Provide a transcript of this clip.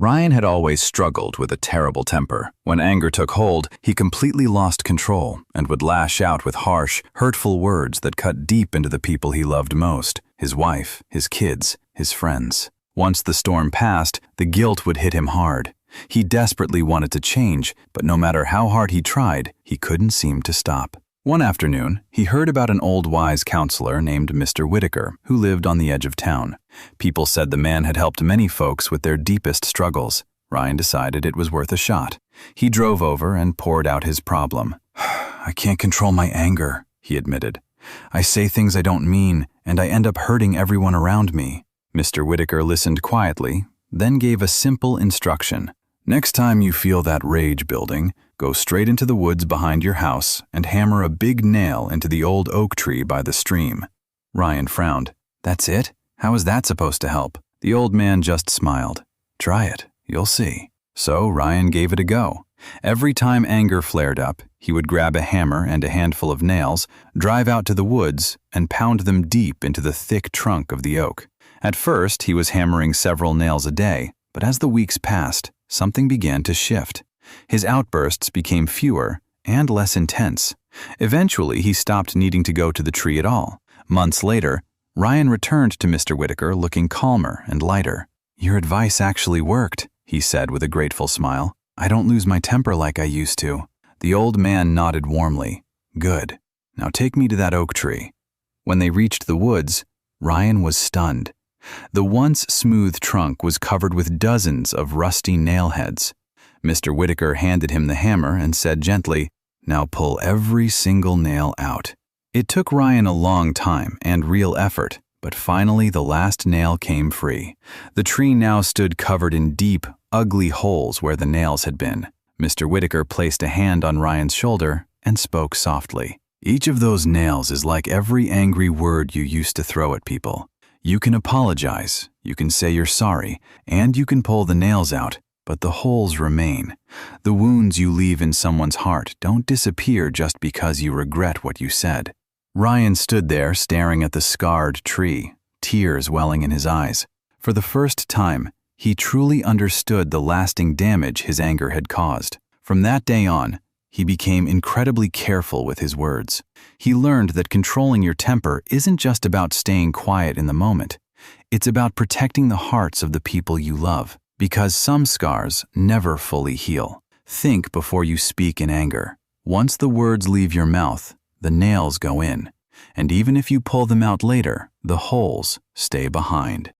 Ryan had always struggled with a terrible temper. When anger took hold, he completely lost control and would lash out with harsh, hurtful words that cut deep into the people he loved most: his wife, his kids, his friends. Once the storm passed, the guilt would hit him hard. He desperately wanted to change, but no matter how hard he tried, he couldn't seem to stop. One afternoon, he heard about an old wise counselor named Mr. Whitaker, who lived on the edge of town. People said the man had helped many folks with their deepest struggles. Ryan decided it was worth a shot. He drove over and poured out his problem. "I can't control my anger," he admitted. "I say things I don't mean, and I end up hurting everyone around me." Mr. Whitaker listened quietly, then gave a simple instruction. "Next time you feel that rage building, go straight into the woods behind your house and hammer a big nail into the old oak tree by the stream." Ryan frowned. "That's it? How is that supposed to help?" The old man just smiled. "Try it, you'll see." So Ryan gave it a go. Every time anger flared up, he would grab a hammer and a handful of nails, drive out to the woods, and pound them deep into the thick trunk of the oak. At first, he was hammering several nails a day, but as the weeks passed, something began to shift. His outbursts became fewer and less intense. Eventually, he stopped needing to go to the tree at all. Months later, Ryan returned to Mr. Whitaker looking calmer and lighter. "Your advice actually worked," he said with a grateful smile. "I don't lose my temper like I used to." The old man nodded warmly. "Good. Now take me to that oak tree." When they reached the woods, Ryan was stunned. The once smooth trunk was covered with dozens of rusty nail heads. Mr. Whitaker handed him the hammer and said gently, "Now pull every single nail out." It took Ryan a long time and real effort, but finally the last nail came free. The tree now stood covered in deep, ugly holes where the nails had been. Mr. Whitaker placed a hand on Ryan's shoulder and spoke softly. "Each of those nails is like every angry word you used to throw at people. You can apologize, you can say you're sorry, and you can pull the nails out, but the holes remain. The wounds you leave in someone's heart don't disappear just because you regret what you said." Ryan stood there staring at the scarred tree, tears welling in his eyes. For the first time, he truly understood the lasting damage his anger had caused. From that day on, he became incredibly careful with his words. He learned that controlling your temper isn't just about staying quiet in the moment. It's about protecting the hearts of the people you love, because some scars never fully heal. Think before you speak in anger. Once the words leave your mouth, the nails go in. And even if you pull them out later, the holes stay behind.